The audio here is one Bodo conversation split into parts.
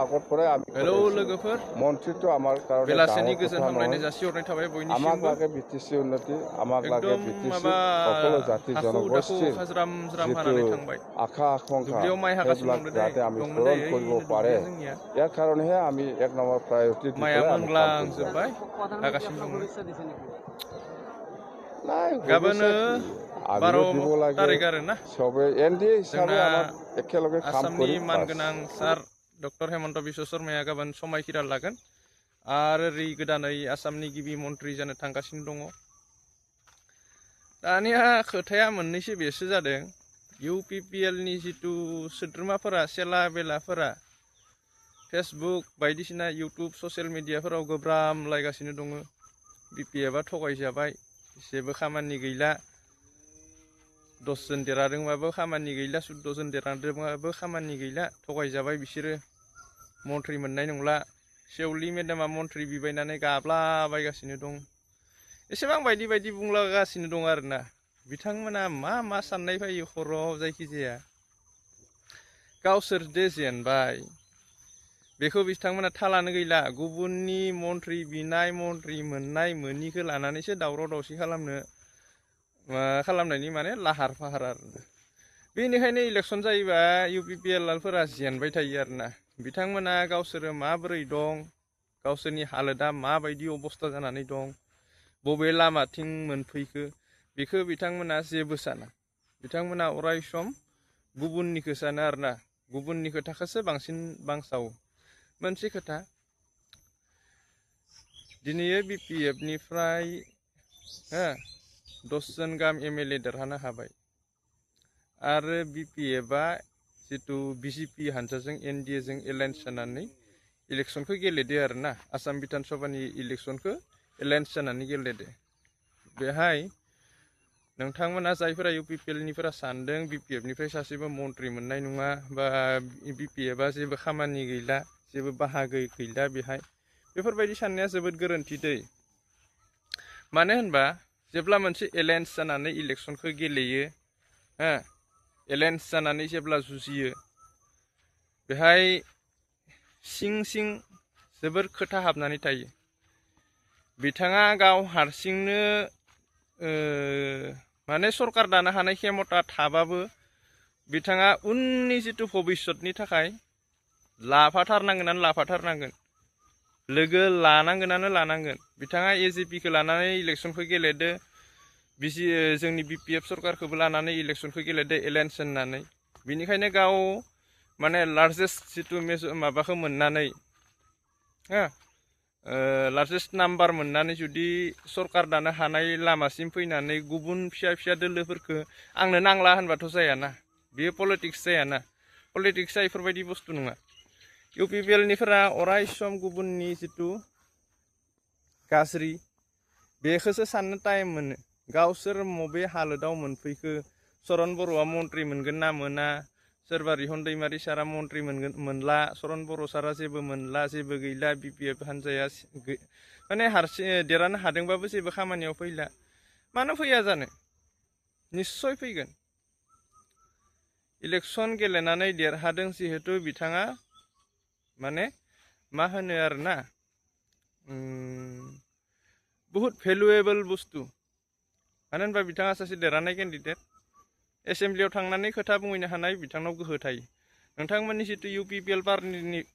আগত পৰাই আমি মন্ত্ৰীটো আমাৰ কাৰণে বেলাসেনি गोजोन हामलायनाय जासिहरनाय थाबाय আমাক बयनिसिमबो লাগে বিটিসি উন্নতি আমাক লাগে एकदम বিটিসি माबा সকলো জাতি हाखु জনগোষ্ঠীৰ दाखु ज्राम ज्राम जितु हानानै थांबाय আশা আকাংক্ষা दुब्लियाव माइ हागासिनो সেইবিলাক दंमोन যাতে আমি दंमोन পূৰণ কৰিব পাৰে दुब्लिया जोंनिया ইয়াৰ কাৰণেহে আমি এক নম্বৰ প্ৰায়ৰিটি দি माइया পেলাই আমি কাম কৰিছোঁ मोनग्लांजोब्बाय हागासिनो दंमोन নাই गाबोनो আমিও দিব 12 লাগে तारिख आरो ना সবে এনডিএ হিচাপে जोंना আমাক একেলগে কাম आसामनि কৰি मानगोनां सार डक्टर हेमन्त बिश्व शर्माया गाबोन समायखिरा लागोन आरो रि गोदानै आसामनि गिबि मन्त्रि जानो थांगासिनो दङ दानिया खोथाया मोननैसो बेसो जादों UPPL नि जितु सोद्रोमाफोरा सेला बेलाफोरा फेसबुक बायदिसिना इउटुब ससियेल मिडियाफोराव गोब्राम लायगासिनो दङ BPF आ थगायजाबाय जेबो खामानि गैला 10 जन देरहादोंबाबो खामानि गैला 14 जन देरहादोंबाबो खामानि गैला थगायजाबाय बिसोरो मन्त्रि मोननाय नंला सेवलि मेडामा मन्त्रि बिबायनानै गाबलाबायगासिनो दं एसेबां बायदि बायदि बुंलागासिनो दं आरोना बिथांमोना मा साननाय फैयो खर'आव जायखिजाया गावसोर दे जेनबाय बेखौ बिथांमोना थालानो गैला गुबुननि मन्त्रि बिनाय मन्त्रि मोननाय मोनिखौ लानानैसो दावराव दावसि खालामनायनि माने लाहार फाहार आरो बेनिखायनो इलेक्सन जायोबा UPPL फोरा जेनबाय थायो आरोना बिथांमोना गावसोरो माबोरै दं गावसोरनि हालोदा माबायदि अबस्था जानानै दं बबे लामाथिं मोनफैखो बेखौ बिथांमोना जेबो साना बिथांमोना अराय सम गुबुननिखौ सानो आरोना गुबुननि खोथाखौसो बांसिन बांसावो मोनसे खोथा दिनै BPF निफ्राय 10 जन गाहाम MLA देरहानो हाबाय आरो BPF आ जितु BJP हानजाजों NDA जों एलायन्स जानानै इलेक्सनखौ गेलेदो आरोना आसाम बिधान सभानि इलेक्सनखौ एलायन्स जानानै गेलेदो बेहाय नोंथांमोना जायफोरा UPPL निफोरा सानदों BPF निफ्राय सासेबो मन्त्रि मोननाय नङा बा BPF आ जेबो खामानि गैला जेबो बाहागो गैला बेहाय बेफोरबायदि साननाया जोबोद गोरोन्थि दै मानो होनबा जेब्ला मोनसे एलायन्स जानानै इलेक्सनखौ गेलेयो एलायन्स जानानै जेब्ला जुजियो बेहाय सिं जोबोर खोथा हाबनानै थायो बिथाङा गाव हारसिंनो माने सरकार दानो हानाय खेमता थाबाबो बिथाङा उननि जितु भबिष्यतनि थाखाय लाफाथारनांगोन लोगो लानांगोन बिथाङा AJP खौ लानानै इलेक्सनखौ गेलेदो जोंनि BPF सरकारखौबो लानानै इलेक्सनखौ गेलेदो एलायन्स होननानै बिनिखायनो गाव माने लार्जेस्ट जितु माबाखौ मोननानै लार्जेस्ट नाम्बार मोननानै जुदि सरकार दानो हानाय लामासिम फैनानै गुबुन फिसा दोलोफोरखौ आंनो नांला होनबाथ' जायाना बेयो पलिटिक्स जायाना पलिटिक्सआ बेफोरबायदि बुस्थु नङा UPPL निफोरा अराय सम गुबुननि जितु गाज्रि बेखौसो साननो टाइम मोनो गावसोर मबे हालोदाव मोनफैखो चरन बर'आ मन्त्रि मोनगोन ना मोना सोरबा रिहन दैमारि सारा मन्त्रि मोनला चरन बर' सारा जेबो मोनला जेबो गैला BPF हानजाया माने हारसिं देरहानो हादोंबाबो जेबो खामानियाव फैला मानो फैया जानो निस्सय फैगोन इलेक्सन गेलेनानै देरहादों जिहेतु बिथाङा माने मा होनो आरोना बहुत भेलुएबल बुस्थु मानो होनबा बिथाङा सासे देरहानाय केन्डिडेट एसेम्ब्लियाव थांनानै खोथा बुंहैनो हानाय बिथांनाव गोहो थायो नोंथांमोननि जितु UPPL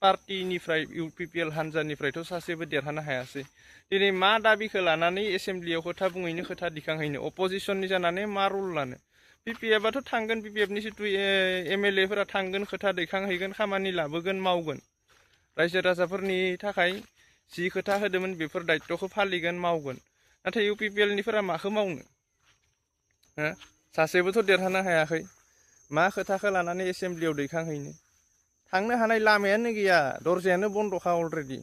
पार्टिनिफ्राय UPPL हानजानिफ्रायथ' सासेबो देरहानो हायासै दिनै मा दाबिखौ लानानै एसेम्ब्लियाव खोथा बुंहैनो खोथा दिखांहैनो अपोजिसननि जानानै मा रल लानो BPF आथ' थांगोन BPF नि जितु MLA फोरा थांगोन खोथा दैखांहैगोन खामानि लाबोगोन मावगोन रायजो राजाफोरनि थाखाय जि खोथा होदोंमोन बेफोर दायित्वखौ फालिगोन मावगोन नाथाय UPPL निफोरा माखौ मावनो सासेबोथ' देरहानो हायाखै मा खोथाखौ लानानै एसेम्ब्लियाव दैखांहैनो थांनो हानाय लामायानो गैया दरजायानो बन्द'खा अलरेडि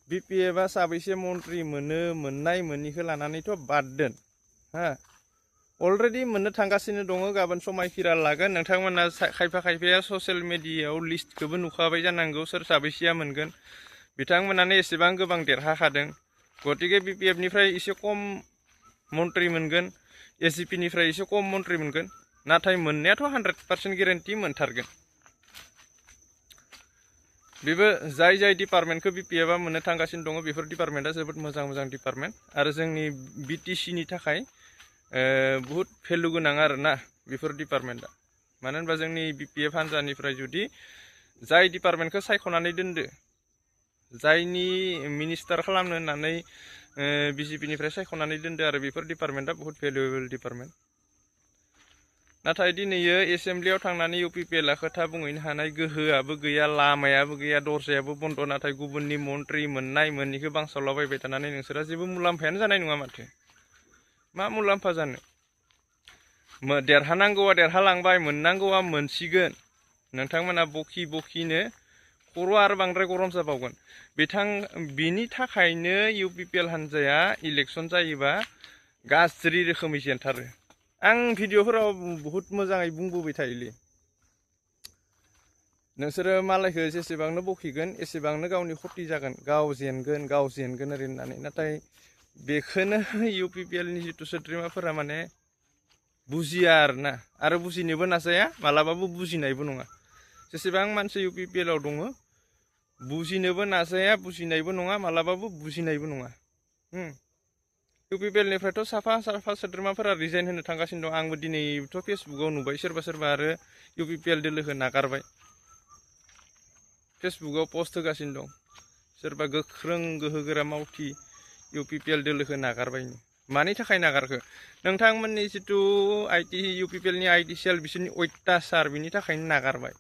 BPF आ साबैसे मन्त्रि मोननाय मोनिखौ लानानैथ' बाद दोन अलरेडि मोननो थांगासिनो दङ गाबोन समायखिरा लागोन नोंथांमोना खायफाया ससियेल मिडियायाव लिस्टखौबो नुखाबाय जानांगौ सोर साबैसेया मोनगोन बिथांमोनानो एसेबां गोबां देरहाखादों गतिके BPF निफ्राय एसे खम मन्त्रि मोनगोन AJP निफ्राय एसे खम मन्त्रि मोनगोन नाथाय मोननायाथ' 100% गेरेन्टि मोनथारगोन बेबो जाय डिपार्टमेन्टखौ बिपिएफआ मोननो थांगासिनो दङ बेफोर डिपार्टमेन्टआ जोबोद मोजां डिपार्टमेन्ट आरो जोंनि बिटिसिनि थाखाय बहुद भेलु गोनां आरोना बेफोर डिपार्टमेन्टआ। मानो होनबा जोंनि बिपिएफ हान्जानिफ्राय जुदि जाय डिपार्टमेन्टखौ सायख'नानै दोनदो, जायनि मिनिस्टार खालामनो होननानै बिजेपिनिफ्राय सायख'नानै दोनदो आरो बेफोर डिपार्टमेन्टआ बहुत भेलुएबल डिपार्टमेन्ट। नाथाय दिनैयो एसेम्ब्लियाव थांनानै इउपिपिएलआ खोथा बुंहैनो हानाय गोहोआबो गैया, लामायाबो गैया, दरजायाबो बन्द'। नाथाय गुबुननि मन्त्रि मोननाय मोनैखौ बांसावलाबायबाय थानानै नोंसोरा जेबो मुलाम्फायानो जानाय नङा माथो। मा मुलाम्फा जानो? देरहानांगौआ देरहालांबाय, मोननांगौआ मोनसिगोन। नोंथांमोना बखिनो खर' आरो बांद्राय गरम जाबावगोन। बिनि थाखायनो इउपिपिएल हान्जाया इलेक्सन जायोबा गाज्रि रोखोमै जेनथारो। आं भिडिअफोराव बहुद मोजाङै बुंबोबाय थायोलै, नोंसोरो मालायखौ जेसेबांनो बखिगोन एसेबांनो गावनि खति जागोन, गाव जेनगोन ओरै होननानै। नाथाय बेखौनो इउपिपिएलनि जिथु सोद्रोमाफोरा माने बुजिया आरोना, आरो बुजिनोबो नाजाया, मालाबाबो बुजिनायबो नङा। जेसेबां मानसि इउपिपिएलआव दङ बुजिनोबो नाजाया, बुजिनायबो नङा, मालाबाबो बुजिनायबो नङा। इउपिपिएलनिफ्रायथ' साफा सोद्रोमाफोरा रिजाइन होनो थांगासिनो दं। आंबो दिनैथ' फेसबुकाव नुबाय सोरबा आरो इउपिपिएल दोलोखौ नागारबाय, फेसबुकाव पस्ट होगासिनो दं। सोरबा गोख्रों गोहोगोरा मावथि इउपिपिएल दोलोखौ नागारबायनो। मानि थाखाय नागारखो? नोंथांमोननि जिथु इउपिपिएलनि आइटि सेल बिसोरनि अयथासार, बिनि थाखायनो नागारबाय।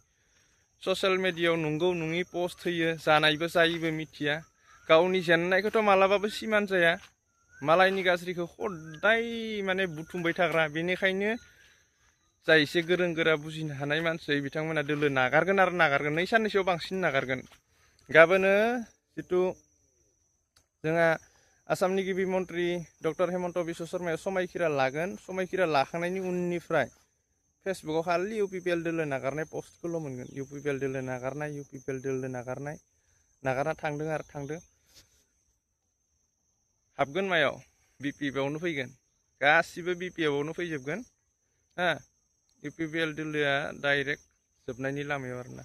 ससियेल मिडियायाव नंगौ नङि पस्ट होयो, जानायबो जायिबो मिथिया। गावनि जेननायखौथ' मालाबाबो सिमान जाया, मालायनि गाज्रिखौ हदाय माने बुथुमबाय थाग्रा। बेनिखायनो जाय एसे गोरों गोरा बुजिनो हानाय मानसि बिथांमोना दोलो नागारगोन आरो नागारगोन, 2 साननैसोआव बांसिन नागारगोन। गाबोनो जिथु जोंहा आसामनि गिबि मन्त्रि डक्टर हेमन्त बिश्व शर्माया समायखिरा लागोन। समायखिरा लाखांनायनि उननिफ्राय फेसबुकाव खालि इउपिपिएल दोलो नागारनाय पस्टखौल' मोनगोन। इउपिपिएल दोलो नागारनाय, इउपिपिएल दोलो नागारनाय, नागारना थांदों आरो थांदों। हाबगोन मायाव? बिपिएफआवनो फैगोन, गासिबो बिपिएफआवनो फैजोबगोन। इउपिपिएल दोलोआ डाइरेक्ट जोबनायनि लामायाव आरोना।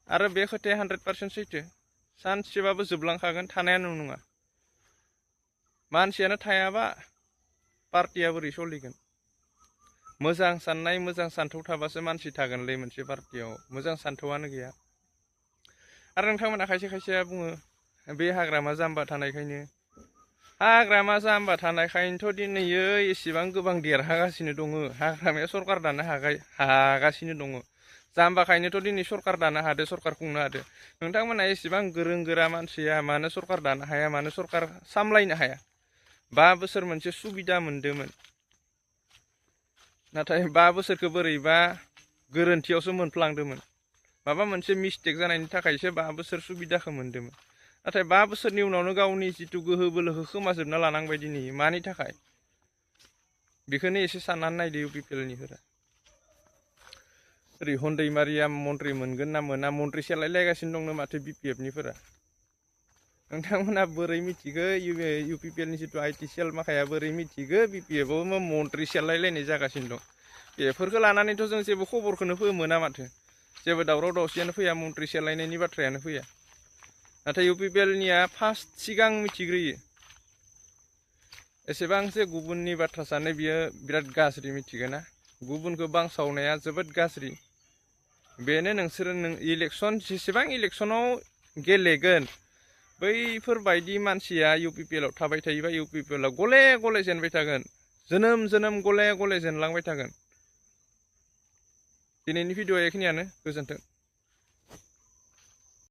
आरो बे खोथाया 100% सैथो, सानसेबाबो जोबलांखागोन, थानायानो नङा। मानसियानो थायाबा पार्टिया बोरै सोलिगोन? मोजां साननाय, मोजां सान्थौ थाबासो मानसि थागोनलै मोनसे पार्टियाव। मोजां सान्थौआनो गैया। आरो नोंथांमोना खायसेया बुङो बे हाग्रामा जाम्बा थानायखायनोथ' दिनैयो एसेबां गोबां देरहागासिनो दङ। हाग्रामाया सरकार दानो हागासिनो दङ। जाम्बाखायनोथ' दिनै सरकार दानो हादो, सरकार खुंनो हादो। नोंथांमोना एसेबां गोरों गोरा मानसिया मानो सरकार दानो हाया, मानो सरकार सामलायनो हाया? 5 बोसोर मोनसे सुबिदा मोनदोंमोन, नाथाय 5 बोसोरखौ बोरैबा गोरोन्थियावसो मोनफ्लांदोंमोन। माबा मोनसे मिस्टेक जानायनि थाखायसो 5 बोसोर सुबिदाखौ मोनदोंमोन। नाथाय 5 बोसोरनि उनावनो गावनि जिथु गोहो बोलोखौ खोमाजोबना लानांबाय दिनै। मानि थाखाय? बेखौनो एसे साननानै नायदो इउपिपिएलनिफोरा। रिहन दैमारिया मन्त्रि मोनगोन ना मोना, मन्त्रि सेलायलायगासिनो दंनो माथो बिपिएफनिफोरा। नोंथांमोना बोरै मिथिगो? इउपिपिएलनि जिथु आइटि सेल माखाया बोरै मिथिगो बिपिएफआवबो मन्त्रि सेलायलायनाय जागासिनो दं? बेफोरखौ लानानैथ' जों जेबो खबरखौनो मोना माथो। जेबो दावराव दावसियानो फैया, मन्त्रि सेलायनायनि बाथ्रायानो फैया। नाथाय इउपिपिएलनिया फार्स्ट सिगां मिथिग्रोयो। एसेबांसो गुबुननि बाथ्रा साननाय बियो बिराद गाज्रि, मिथिगोना? गुबुनखौ बांसावनाया जोबोद गाज्रि। बेनो नोंसोरो जेसेबां इलेक्सनाव गेलेगोन, बैफोरबायदि मानसिया इउपिपिएलआव थाबाय थायोबा इउपिपिएलआव गले गले जेनबाय थागोन, जोनोम गले गले जेनलांबाय थागोन। दिनैनि भिडिअ'आ बेखिनियानो, गोजोन्थों।